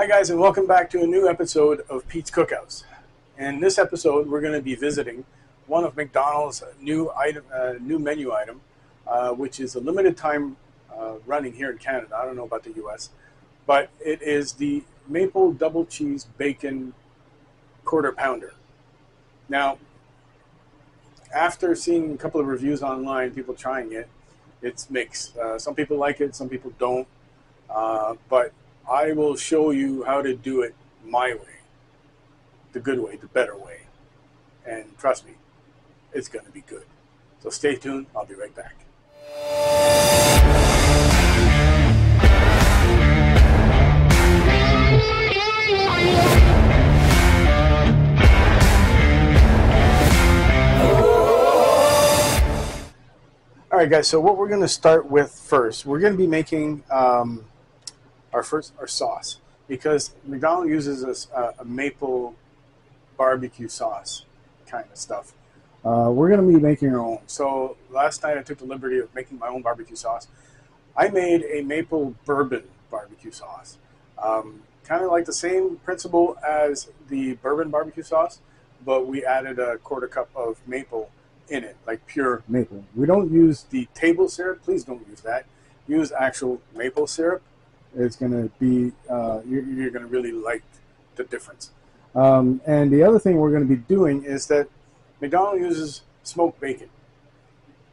Hi guys, and welcome back to a new episode of Pete's Cookhouse. In this episode, we're going to be visiting one of McDonald's new menu item, which is a limited time running here in Canada. I don't know about the U.S., but it is the maple double cheese bacon quarter pounder. Now, after seeing a couple of reviews online, people trying it, it's mixed. Some people like it, some people don't, but I will show you how to do it my way, the good way, the better way. And trust me, it's going to be good. So stay tuned. I'll be right back. All right, guys, so what we're going to start with first, we're going to be making our sauce, because McDonald's uses a maple barbecue sauce kind of stuff. We're going to be making our own. So last night I took the liberty of making my own barbecue sauce. I made a maple bourbon barbecue sauce. Kind of like the same principle as the bourbon barbecue sauce, but we added a quarter cup of maple in it, like pure maple. We don't use the table syrup. Please don't use that. Use actual maple syrup. It's going to be, you're going to really like the difference. And the other thing we're going to be doing is that McDonald's uses smoked bacon.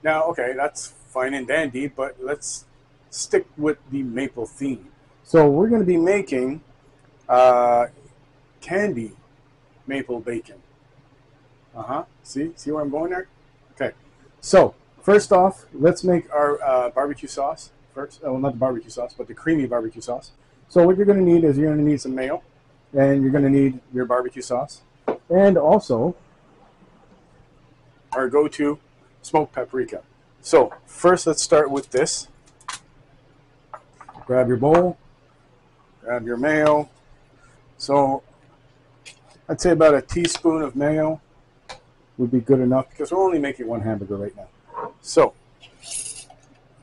Now, okay, that's fine and dandy, but let's stick with the maple theme. So we're going to be making candy maple bacon. See where I'm going there? Okay. So first off, let's make our barbecue sauce. First, well, not the barbecue sauce, but the creamy barbecue sauce. So what you're going to need is you're going to need some mayo, and you're going to need your barbecue sauce, and also our go-to smoked paprika. So first, let's start with this. Grab your bowl, grab your mayo. So I'd say about a teaspoon of mayo would be good enough, because we're only making one hamburger right now. So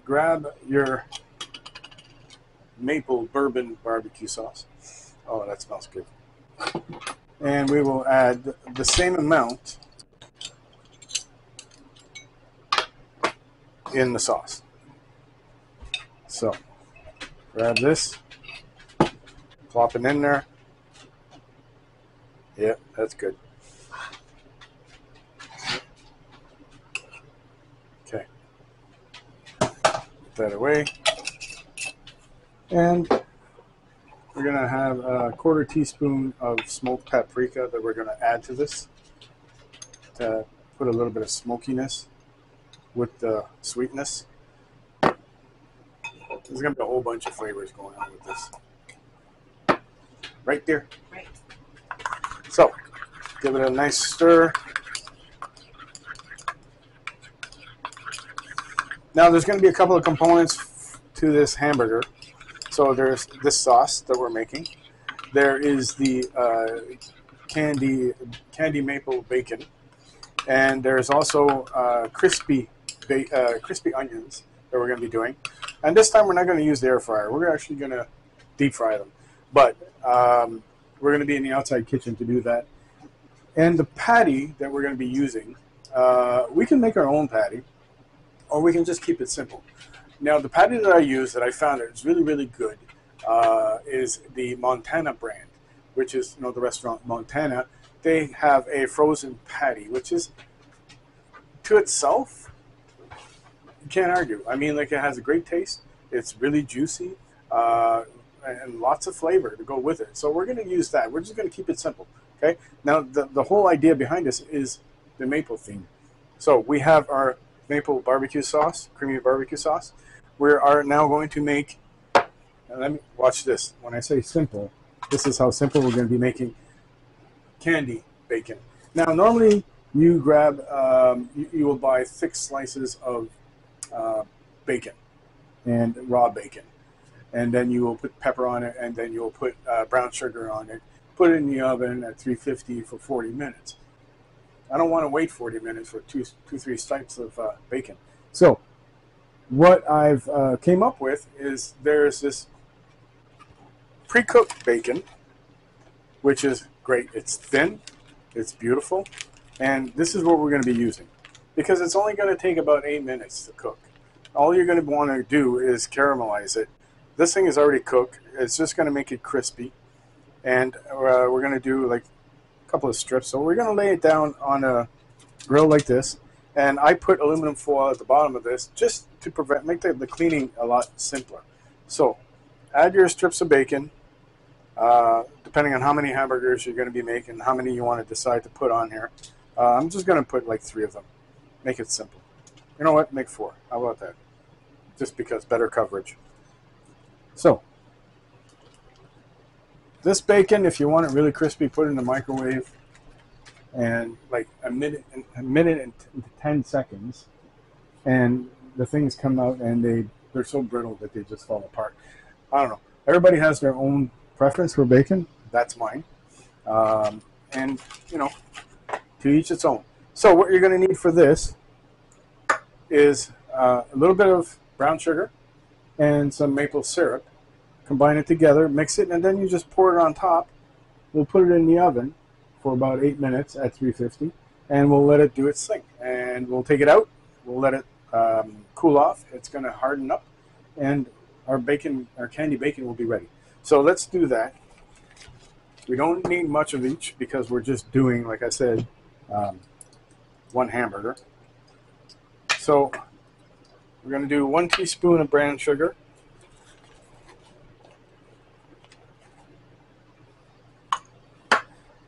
grab your maple bourbon barbecue sauce. Oh, that smells good. And we will add the same amount in the sauce. So grab this, plop it in there. Yep, that's good. Okay. That away, and we're going to have a quarter teaspoon of smoked paprika that we're going to add to this to put a little bit of smokiness with the sweetness. There's going to be a whole bunch of flavors going on with this. Right there. Right. So give it a nice stir. Now, there's going to be a couple of components to this hamburger. So there's this sauce that we're making. There is the candy maple bacon, and there's also crispy onions that we're going to be doing. And this time we're not going to use the air fryer. We're actually going to deep fry them. But we're going to be in the outside kitchen to do that. And the patty that we're going to be using, we can make our own patty, or we can just keep it simple. Now, the patty that I use, that I found is really, really good, is the Montana brand, which is, the restaurant Montana. They have a frozen patty, which is, to itself, you can't argue. I mean, like, it has a great taste. It's really juicy, and lots of flavor to go with it. So we're going to use that. We're just going to keep it simple, okay? Now, the whole idea behind this is the maple theme. So we have our maple barbecue sauce, creamy barbecue sauce. We are now going to make, and let me watch this. When I say simple, this is how simple we're going to be making candy bacon. Now, normally you grab, you will buy thick slices of bacon and raw bacon, and then you will put pepper on it, and then you'll put brown sugar on it. Put it in the oven at 350 for 40 minutes. I don't want to wait 40 minutes for two, three slices of bacon. So what I've came up with is there's this pre-cooked bacon which is great. It's thin, it's beautiful, and this is what we're going to be using because it's only going to take about 8 minutes to cook. All you're going to want to do is caramelize it. This thing is already cooked. It's just going to make it crispy, and we're going to do like a couple of strips. So we're going to lay it down on a grill like this, and I put aluminum foil at the bottom of this just to make the cleaning a lot simpler. So add your strips of bacon, depending on how many hamburgers you're going to be making, how many you want to decide to put on here. I'm just going to put like 3 of them. Make it simple. You know what? Make 4. How about that? Just because better coverage. So this bacon, if you want it really crispy, put it in the microwave and like a minute and 10 seconds, and the things come out and they're so brittle that they just fall apart. I don't know. Everybody has their own preference for bacon. That's mine. And, you know, to each its own. So what you're going to need for this is a little bit of brown sugar and some maple syrup. Combine it together, mix it, and then you just pour it on top. We'll put it in the oven for about 8 minutes at 350, and we'll let it do its thing. And we'll take it out. We'll let it cool off. It's going to harden up, and our candy bacon will be ready. So let's do that. We don't need much of each because we're just doing, like I said, 1 hamburger. So we're going to do 1 teaspoon of brown sugar.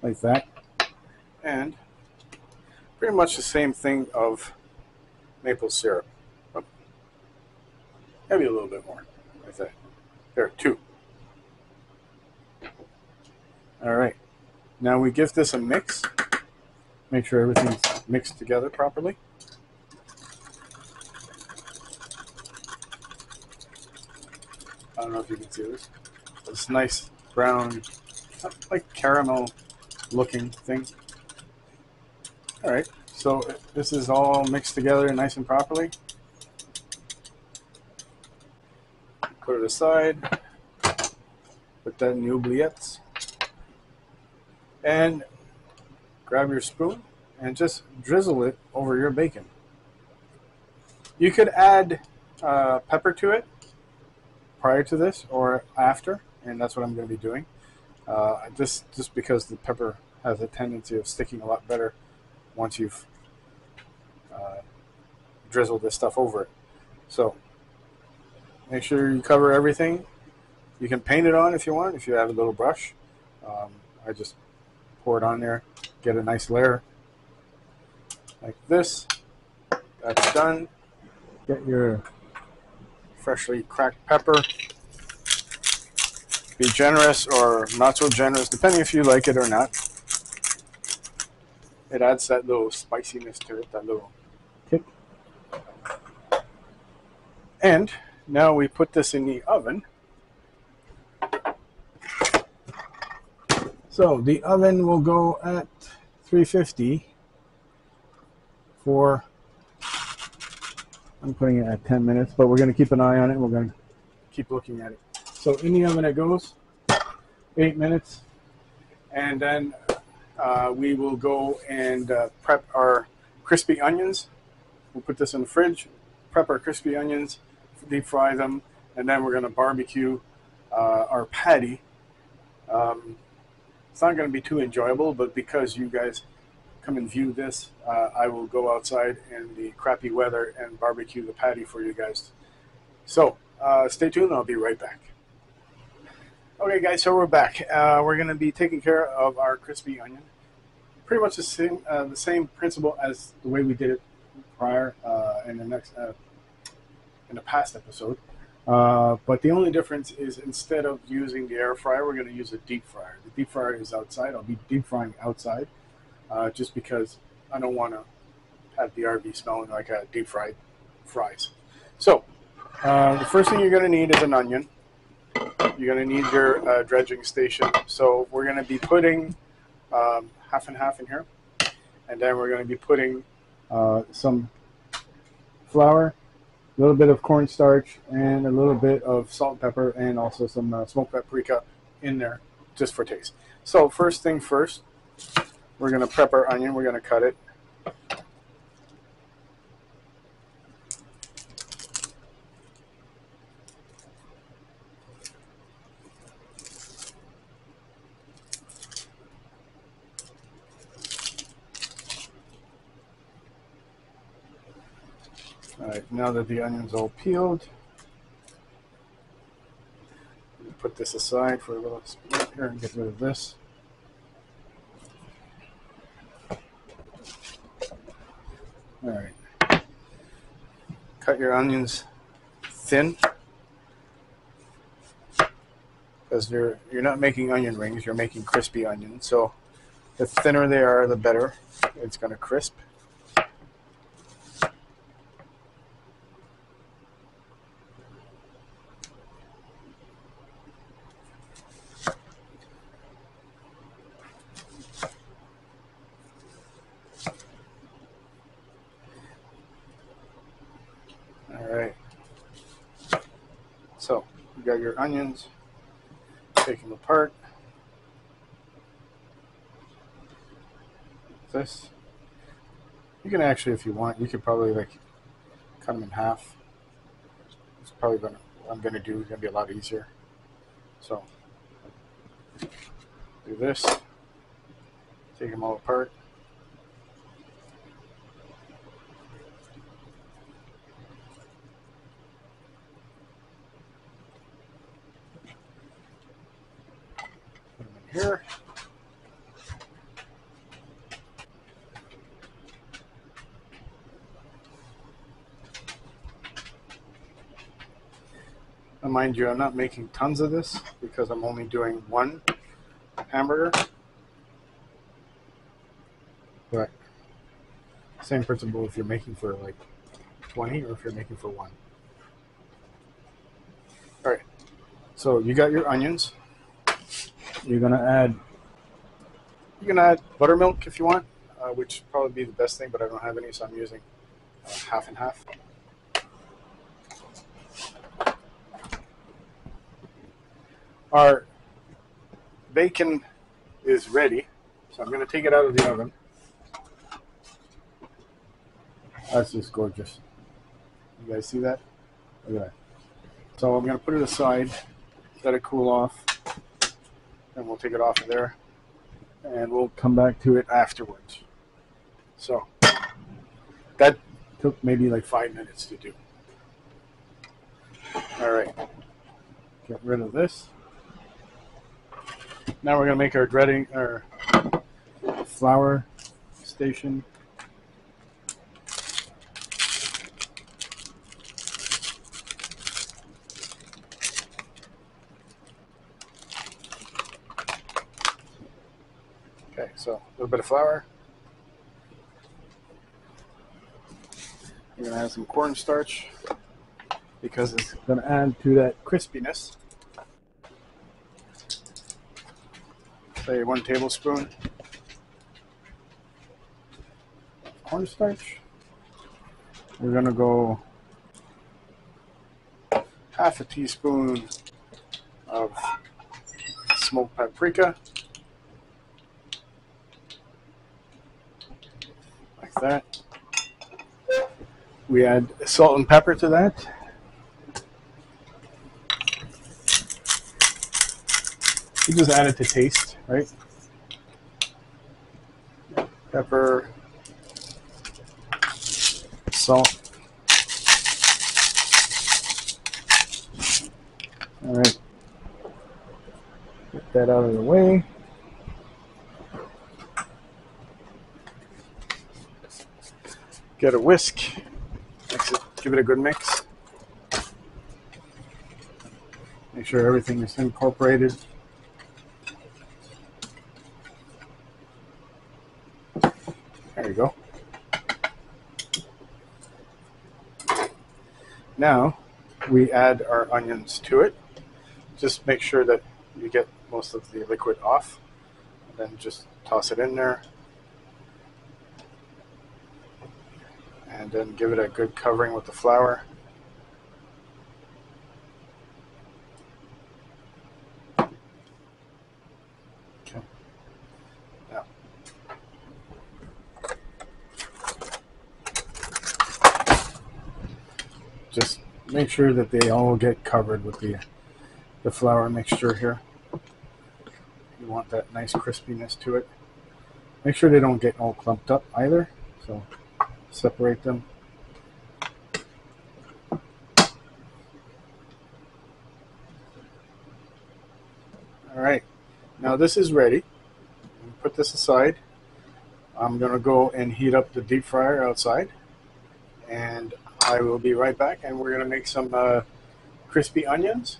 Like that. And pretty much the same thing of maple syrup. Oh, maybe a little bit more. Like that. There, 2. All right. Now we give this a mix. Make sure everything's mixed together properly. I don't know if you can see this. This nice brown, like caramel looking thing. All right, so this is all mixed together nice and properly. Put it aside. Put that in the oubliettes. And grab your spoon and just drizzle it over your bacon. You could add pepper to it prior to this or after, and that's what I'm going to be doing. Just because the pepper has a tendency of sticking a lot better once you've drizzled this stuff over it. So make sure you cover everything. You can paint it on if you want, if you have a little brush. I just pour it on there, get a nice layer like this. That's done. Get your freshly cracked pepper. Be generous or not so generous, depending if you like it or not. It adds that little spiciness to it, that little kick. And now we put this in the oven. So the oven will go at 350 for, I'm putting it at 10 minutes, but we're going to keep an eye on it. We're going to keep looking at it. So in the oven it goes, 8 minutes, and then we will go and prep our crispy onions. We'll put this in the fridge, prep our crispy onions, deep fry them, and then we're going to barbecue our patty. It's not going to be too enjoyable, but because you guys come and view this, I will go outside in the crappy weather and barbecue the patty for you guys. So stay tuned, I'll be right back. Okay guys, so we're back. We're going to be taking care of our crispy onion. Pretty much the same principle as the way we did it prior in the past episode. But the only difference is instead of using the air fryer, we're going to use a deep fryer. The deep fryer is outside. I'll be deep frying outside just because I don't want to have the RV smelling like a deep fried fries. So the first thing you're going to need is an onion. You're going to need your dredging station. So we're going to be putting half and half in here. And then we're going to be putting some flour, a little bit of cornstarch, and a little bit of salt and pepper, and also some smoked paprika in there. just for taste. So first thing first, we're going to prep our onion. We're going to cut it. All right, now that the onion's all peeled, put this aside for a little split here and get rid of this. All right, cut your onions thin, because you're not making onion rings, you're making crispy onions. So the thinner they are, the better. It's going to crisp. All right. So you got your onions. Take them apart. This. You can actually, if you want, you could probably like cut them in half. It's probably what I'm gonna do. It's gonna be a lot easier. So do this. Take them all apart. Put them in here. And mind you, I'm not making tons of this because I'm only doing one hamburger. But same principle if you're making for like 20 or if you're making for one. All right, so you got your onions. You can add buttermilk if you want, which would probably be the best thing, but I don't have any, so I'm using half and half. Our bacon is ready, so I'm going to take it out of the oven. That's just gorgeous. You guys see that? Look at that. So I'm going to put it aside, let it cool off, and we'll take it off of there, and we'll come back to it afterwards. So that took maybe like 5 minutes to do. All right, get rid of this. Now we're going to make our flour station. Okay, so a little bit of flour. We're going to add some cornstarch because it's going to add to that crispiness. Say 1 tablespoon cornstarch. We're going to go half a teaspoon of smoked paprika. Like that. We add salt and pepper to that. You just add it to taste, right? Pepper, salt. All right. Get that out of the way. Get a whisk. Mix it. Give it a good mix. Make sure everything is incorporated. There you go. Now we add our onions to it. Just make sure that you get most of the liquid off. And then just toss it in there. And then give it a good covering with the flour. just make sure that they all get covered with the flour mixture here. You want that nice crispiness to it. Make sure they don't get all clumped up either. So separate them. All right, now this is ready. Put this aside. I'm going to go and heat up the deep fryer outside, and I will be right back, and we're going to make some crispy onions.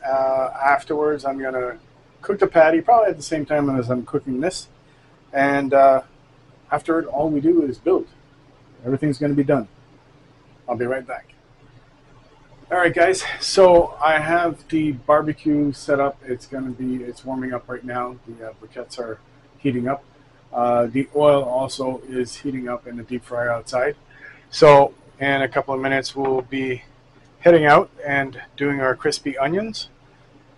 Afterwards, I'm going to cook the patty probably at the same time as I'm cooking this, and after it, all we do is build. Everything's going to be done. I'll be right back. All right, guys, so I have the barbecue set up. It's warming up right now. The briquettes are heating up. The oil also is heating up in the deep fryer outside. So in a couple of minutes, we'll be heading out and doing our crispy onions.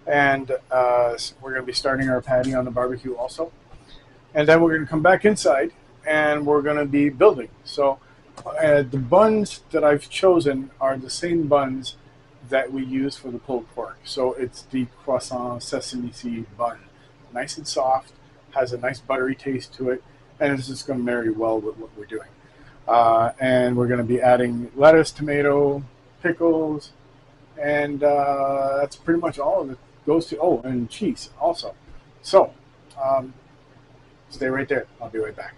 And we're going to be starting our patty on the barbecue also. And then we're going to come back inside and we're going to be building. So the buns that I've chosen are the same buns that we use for the pulled pork. So it's the croissant sesame seed bun. Nice and soft, has a nice buttery taste to it, and it's just going to marry well with what we're doing. And we're going to be adding lettuce, tomato, pickles, and that's pretty much all of it goes to, oh, and cheese also. So stay right there. I'll be right back.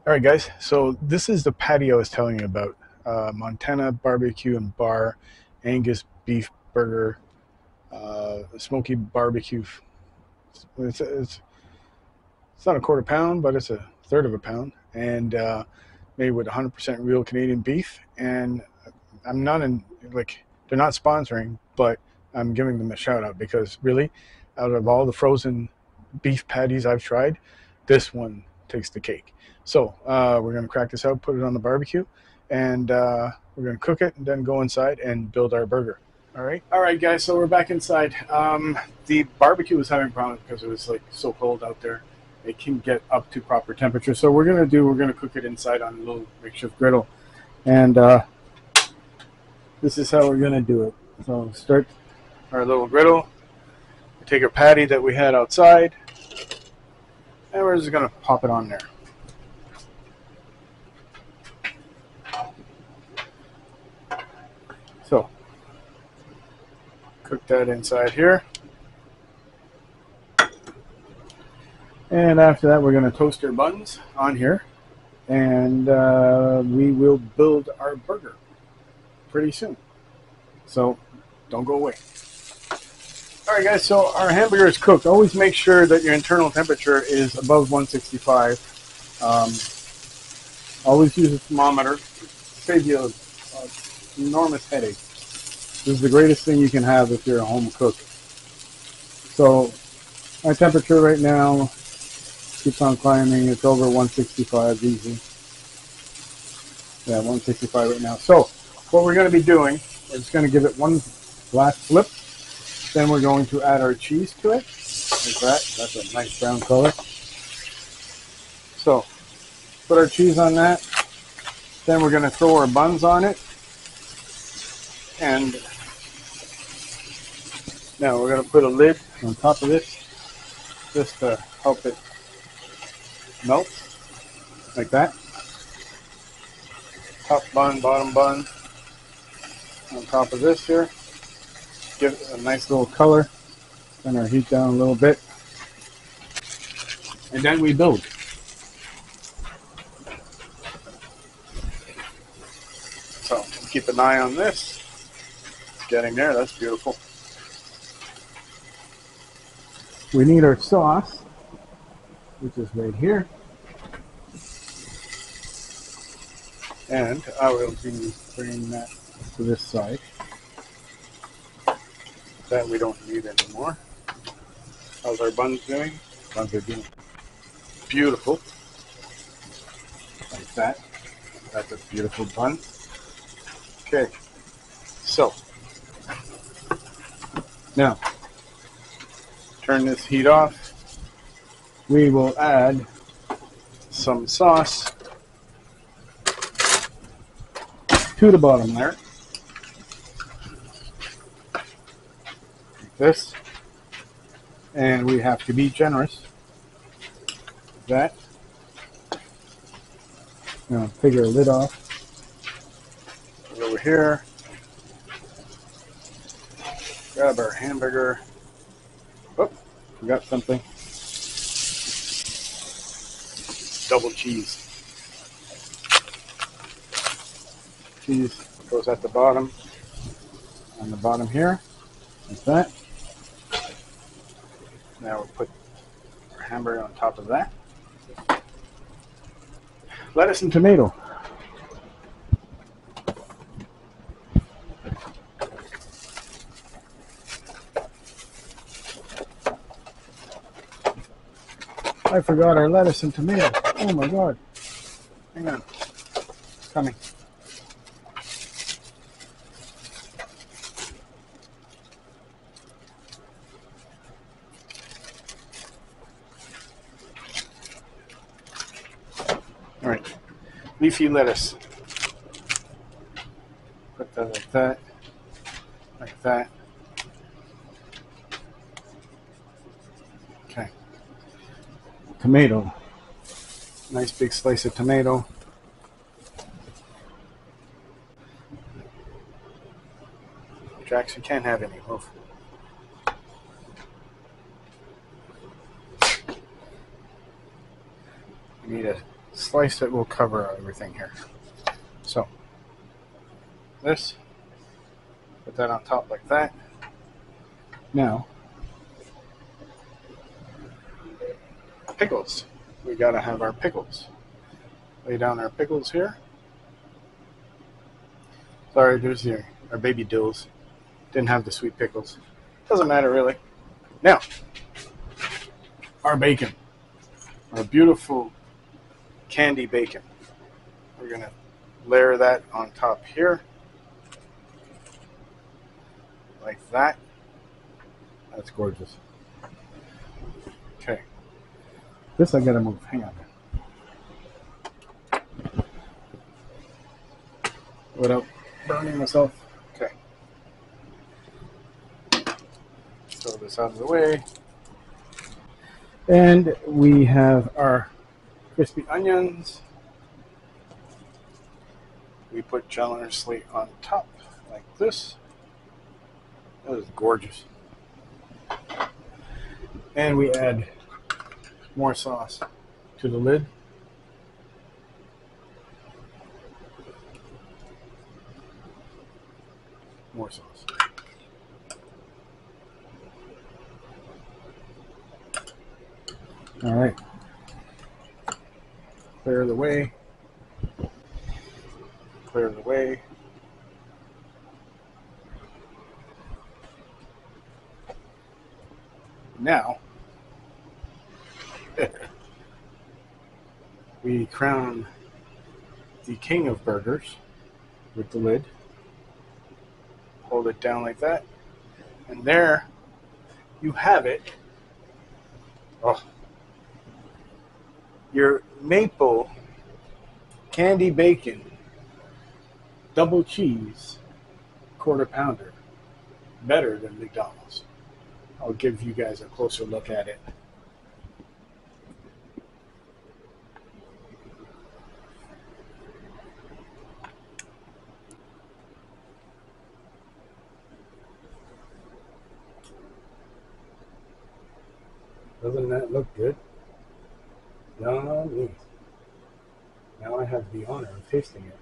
All right, guys, so this is the patty I was telling you about. Montana Barbecue and Bar Angus Beef Burger, Smoky Barbecue. It's not a quarter pound, but it's a third of a pound, and made with 100% real Canadian beef. And I'm not in, like, they're not sponsoring, but I'm giving them a shout out because really, out of all the frozen beef patties I've tried, this one takes the cake. So we're going to crack this out, put it on the barbecue, and we're going to cook it and then go inside and build our burger. All right, guys, so we're back inside. The barbecue was having problems because it was like so cold out there. It can get up to proper temperature. So we're going to cook it inside on a little makeshift griddle. And this is how we're going to do it. So start our little griddle. We take our patty that we had outside, and we're just going to pop it on there. So, cook that inside here. And after that, we're going to toast our buns on here. And we will build our burger pretty soon. So, don't go away. All right, guys, so our hamburger is cooked. Always make sure that your internal temperature is above 165. Always use a thermometer. Save you an enormous headache. This is the greatest thing you can have if you're a home cook. So my temperature right now keeps on climbing. It's over 165 easy. Yeah, 165 right now. So what we're going to be doing is going to give it one last flip. Then we're going to add our cheese to it, like that. That's a nice brown color. So put our cheese on that. Then we're going to throw our buns on it. And now we're going to put a lid on top of this just to help it melt, like that. Top bun, bottom bun on top of this here. Give it a nice little color. Turn our heat down a little bit. And then we build. So keep an eye on this. It's getting there. That's beautiful. We need our sauce, which is right here. And I will be bringing that to this side. That we don't need anymore. How's our buns doing? Buns are doing beautiful. Like that. That's a beautiful bun. Okay. So now turn this heat off. We will add some sauce to the bottom there. Like this. And we have to be generous. Like that. Now take our lid off. Put it over here. Grab our hamburger. Oh, forgot something. Double cheese. Cheese goes at the bottom. On the bottom here. Like that. Now we'll put our hamburger on top of that. Lettuce and tomato. I forgot our lettuce and tomato. Oh my god. Hang on. It's coming. All right. Leafy lettuce. Put that like that. Like that. Okay. Tomato. Nice big slice of tomato. Jax, you can't have any. Move. You need a slice that will cover everything here. So, this. Put that on top like that. Now, pickles. We gotta have our pickles. Lay down our pickles here. Sorry, there's our baby dills. Didn't have the sweet pickles. Doesn't matter really. Now, our bacon. Our beautiful candy bacon. We're gonna layer that on top here. Like that. That's gorgeous. Okay. This I gotta move. Hang on. Without burning myself. Okay. Throw this out of the way. And we have our crispy onions. We put generously on top like this. That is gorgeous. And we add more sauce to the lid. More sauce. All right. Clear the way. Clear the way. Now, we crown the king of burgers with the lid. Hold it down like that. And there you have it. Oh. Your maple candy bacon double cheese quarter pounder. Better than McDonald's. I'll give you guys a closer look at it. Doesn't that look good? Yummy. Now I have the honor of tasting it.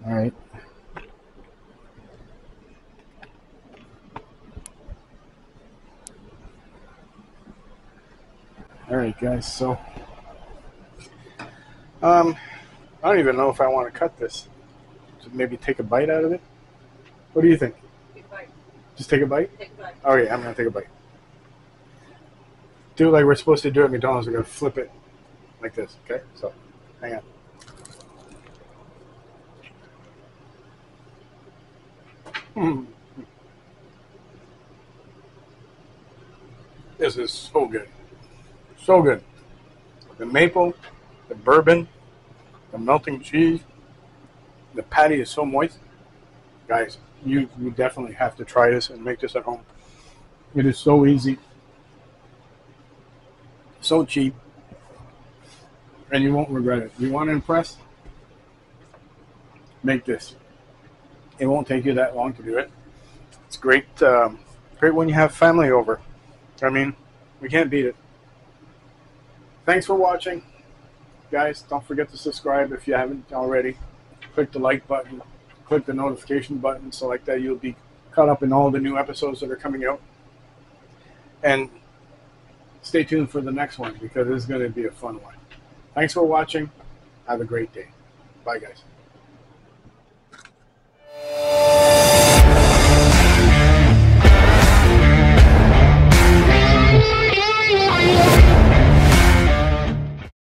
All right. All right, guys. So, I don't even know if I want to cut this. So maybe take a bite out of it. What do you think? Take a bite. Just take a bite? Take a bite. Okay, I'm gonna take a bite. Do it like we're supposed to do at McDonald's. We're gonna flip it like this. Okay. So, hang on. This is so good. So good. The maple, the bourbon, the melting cheese, the patty is so moist. Guys, you definitely have to try this and make this at home. It is so easy, so cheap, and you won't regret it. You want to impress? Make this. It won't take you that long to do it. It's great, great when you have family over. I mean, we can't beat it. Thanks for watching. Guys, don't forget to subscribe if you haven't already. Click the like button. Click the notification button so like that you'll be caught up in all the new episodes that are coming out. And stay tuned for the next one because it's going to be a fun one. Thanks for watching. Have a great day. Bye, guys.